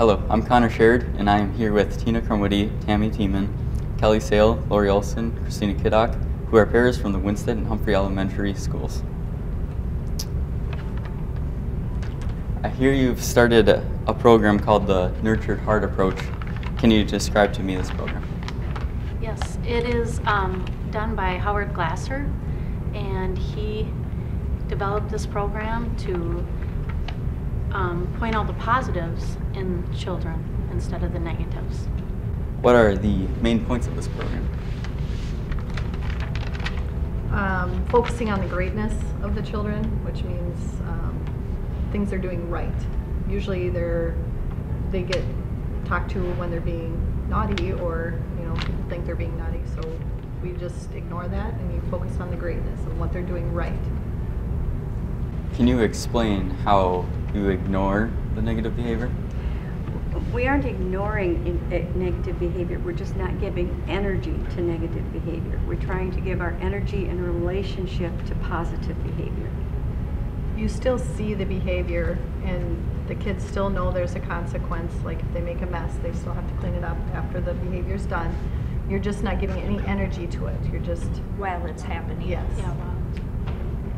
Hello, I'm Connor Sherrod, and I am here with Tina Crumwoody, Tammy Tiemann, Kelly Sale, Lori Olson, Christina Kiddock, who are pairs from the Winston and Humphrey Elementary Schools. I hear you've started a program called the Nurtured Heart Approach. Can you describe to me this program? Yes, it is done by Howard Glasser, and he developed this program to point out the positives in children instead of the negatives. What are the main points of this program? Focusing on the greatness of the children, which means things they're doing right. Usually they get talked to when they're being naughty, or people think they're being naughty, so we just ignore that and you focus on the greatness of what they're doing right. Can you explain how you ignore the negative behavior? We aren't ignoring negative behavior, we're just not giving energy to negative behavior. We're trying to give our energy and relationship to positive behavior. You still see the behavior, and the kids still know there's a consequence. Like if they make a mess, they still have to clean it up after the behavior's done. You're just not giving any energy to it. You're just... while it's happening. Yes. Yeah, well,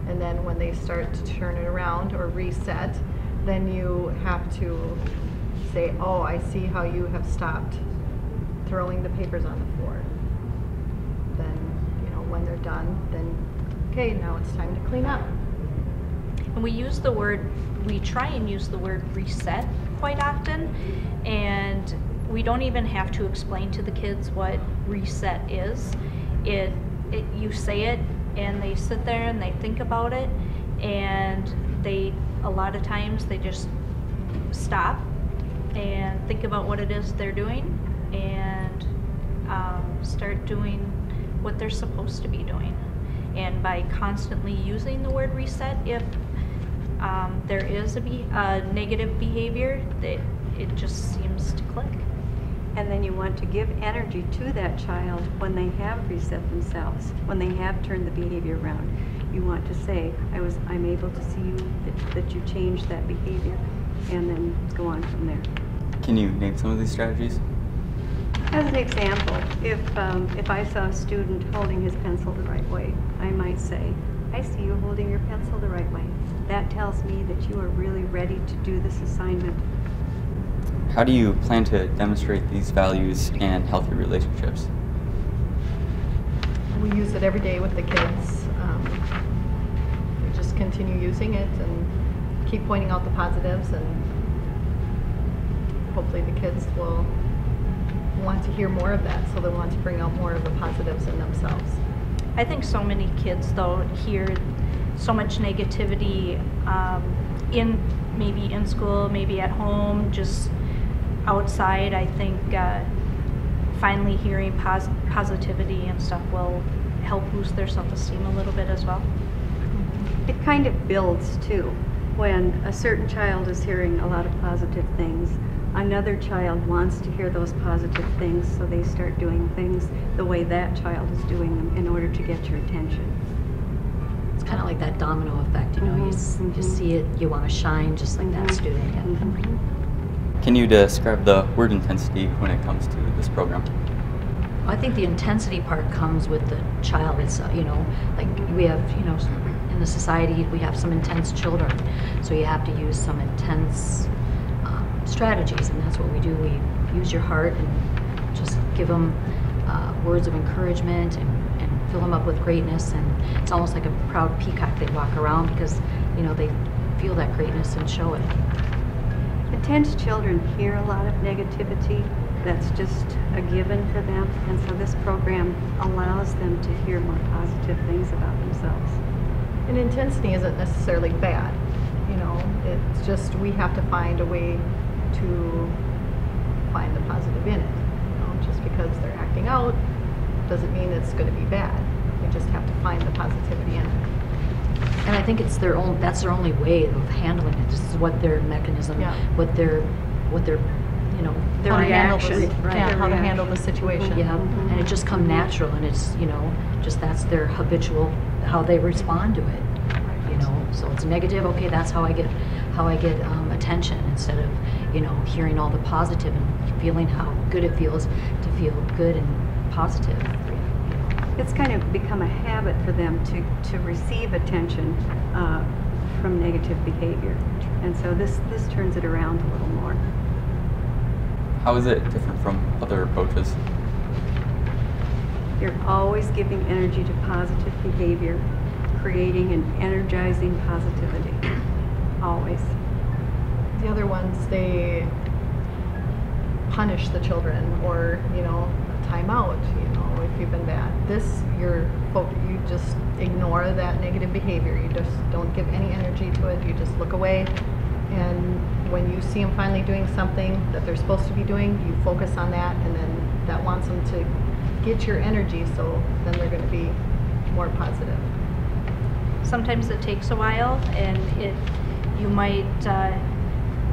And then when they start to turn it around or reset, then you have to say, oh, I see how you have stopped throwing the papers on the floor. Then, when they're done, then, okay, now it's time to clean up. And we try and use the word reset quite often, and we don't even have to explain to the kids what reset is. You say it, and they sit there and they think about it, and a lot of times they just stop and think about what it is they're doing and start doing what they're supposed to be doing. And by constantly using the word reset, if there is a negative behavior, it just seems to click. And then you want to give energy to that child when they have reset themselves, when they have turned the behavior around. You want to say, I'm able to see that you changed that behavior, and then go on from there. Can you name some of these strategies? As an example, if I saw a student holding his pencil the right way, I might say, I see you holding your pencil the right way. That tells me that you are really ready to do this assignment. How do you plan to demonstrate these values and healthy relationships? We use it every day with the kids. We just continue using it and keep pointing out the positives, and hopefully the kids will want to hear more of that, so they want to bring out more of the positives in themselves. I think so many kids, though, hear so much negativity maybe in school, maybe at home, just outside. I think finally hearing positivity and stuff will help boost their self-esteem a little bit as well. It kind of builds too. When a certain child is hearing a lot of positive things, another child wants to hear those positive things, so they start doing things the way that child is doing them in order to get your attention. It's kind of like that domino effect, you see it, you want to shine just like that student. Yeah. Can you describe the word intensity when it comes to this program? I think the intensity part comes with the child itself, like we have, in the society we have some intense children, so you have to use some intense strategies, and that's what we do. We use your heart and just give them words of encouragement and fill them up with greatness, and it's almost like a proud peacock. They walk around because they feel that greatness and show it. Intense children hear a lot of negativity. That's just a given for them, and so this program allows them to hear more positive things about themselves. And intensity isn't necessarily bad. It's just we have to find a way to find the positive in it. Just because they're acting out doesn't mean it's going to be bad. We just have to find the positivity in it. And I think that's their only way of handling it. This is what their mechanism, what their Their reaction, how to handle the situation. Yeah, and it just comes natural, and it's just that's their habitual how they respond to it. So it's negative. Okay, that's how I get attention instead of, you know, hearing all the positive and feeling how good it feels to feel good and positive. It's kind of become a habit for them to receive attention from negative behavior. And so this turns it around a little more. How is it different from other approaches? You're always giving energy to positive behavior, creating and energizing positivity. Always. The other ones, they punish the children, or, you know, time out, you know, if you've been bad. This, you just ignore that negative behavior. You just don't give any energy to it. You just look away. And when you see them finally doing something that they're supposed to be doing, you focus on that, and then that wants them to get your energy, so then they're going to be more positive. Sometimes it takes a while, and you might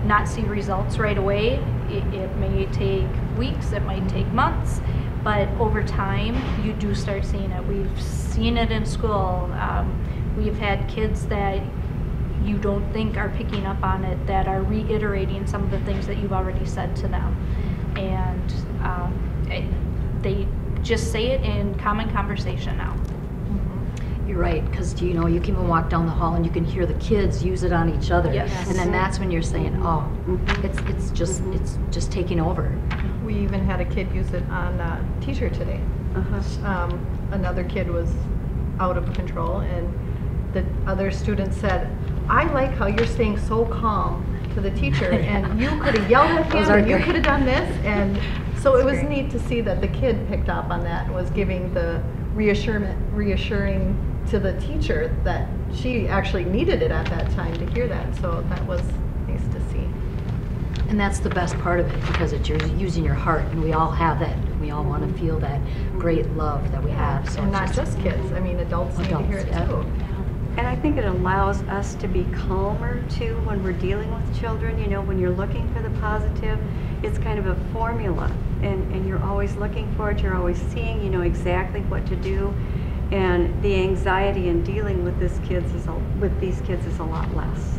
not see results right away. It may take weeks, it might take months, but over time you do start seeing it. We've seen it in school. We've had kids that you don't think are picking up on it, that are reiterating some of the things that you've already said to them, and they just say it in common conversation now. You're right, because you know, you can even walk down the hall and you can hear the kids use it on each other. Yes. And then that's when you're saying, oh, it's just taking over. We even had a kid use it on a teacher today. Another kid was out of control, and the other student said, I like how you're staying so calm to the teacher, and you could have yelled at him, and you could have done this, and so it was neat to see that the kid picked up on that and was giving the reassuring to the teacher that she actually needed it at that time to hear that. So that was nice to see. And that's the best part of it, because you're using your heart, and we all have that. We all want to feel that great love that we have. So and not just kids. I mean, adults need to hear it too. And I think it allows us to be calmer too when we're dealing with children. You know, when you're looking for the positive, it's kind of a formula, and you're always looking for it. You're always seeing, you know, exactly what to do, and the anxiety in dealing with these kids is a lot less.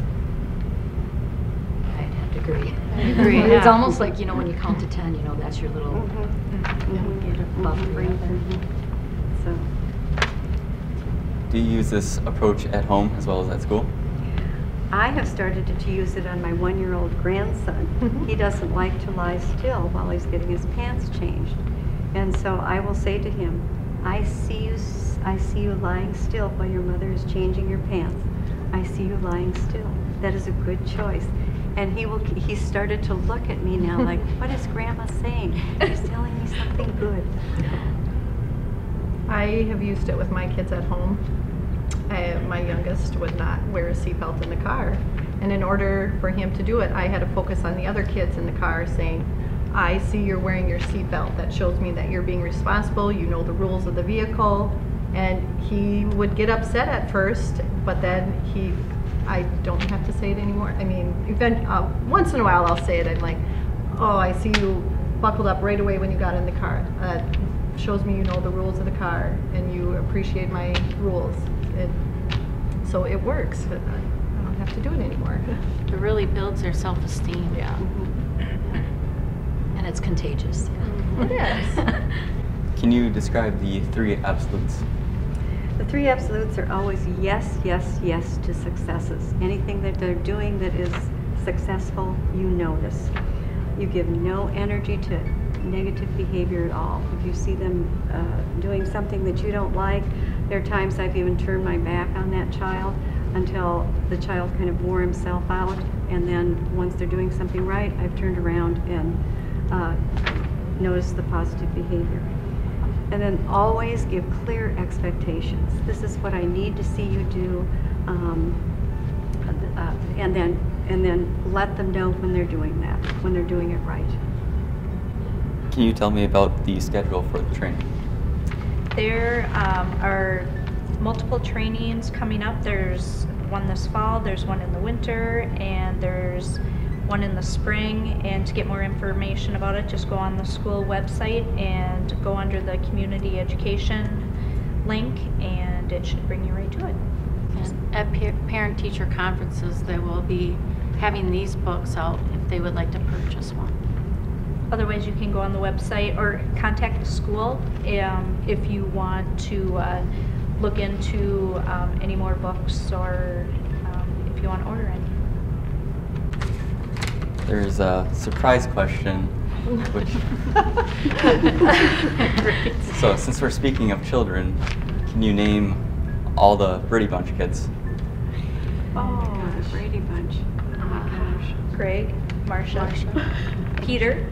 I'd have to agree. I agree. It's Yeah. almost like, you know, when you count to 10, you know, that's your little buffer. So. Do you use this approach at home as well as at school? I have started to use it on my 1-year-old grandson. He doesn't like to lie still while he's getting his pants changed. And so I will say to him, I see you lying still while your mother is changing your pants. I see you lying still. That is a good choice. And he started to look at me now like, what is Grandma saying? She's telling me something good. I have used it with my kids at home. My youngest would not wear a seatbelt in the car. And in order for him to do it, I had to focus on the other kids in the car saying, I see you're wearing your seatbelt. That shows me that you're being responsible, you know the rules of the vehicle. And he would get upset at first, but then I don't have to say it anymore. I mean, once in a while I'll say it. I'm like, oh, I see you buckled up right away when you got in the car. Shows me you know the rules of the car and you appreciate my rules. So it works, but I don't have to do it anymore. It really builds their self-esteem. Yeah. And it's contagious. It is. Can you describe the 3 absolutes? The 3 absolutes are always yes, yes, yes to successes. Anything that they're doing that is successful, you notice. You give no energy to negative behavior at all. If you see them doing something that you don't like, there are times I've even turned my back on that child until the child kind of wore himself out, and then once they're doing something right, I've turned around and noticed the positive behavior. And then always give clear expectations. This is what I need to see you do, and then let them know when they're doing that, when they're doing it right. Can you tell me about the schedule for the training? There are multiple trainings coming up. There's one this fall, there's one in the winter, and there's one in the spring. And to get more information about it, just go on the school website and go under the community education link, and it should bring you right to it. And at parent-teacher conferences, they will be having these books out if they would like to purchase one. Otherwise, you can go on the website or contact the school if you want to look into any more books or if you want to order any. There's a surprise question, which so since we're speaking of children, can you name all the Brady Bunch kids? Oh, the Brady Bunch. Oh my gosh. Greg, Marcia, Peter,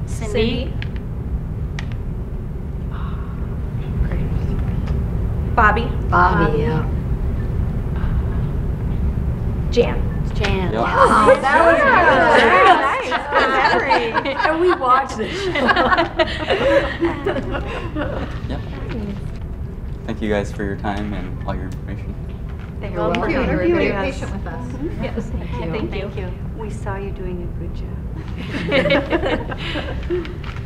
Cindy. Bobby, Bobby, yeah. Jan. Jan. Yep. Oh, that Very nice. Good memory. And we watched this Yep. Thank you guys for your time and all your information. Thank Well, you for thank you for interviewing being us. patient with us. Yes, thank you. We saw you doing a good job.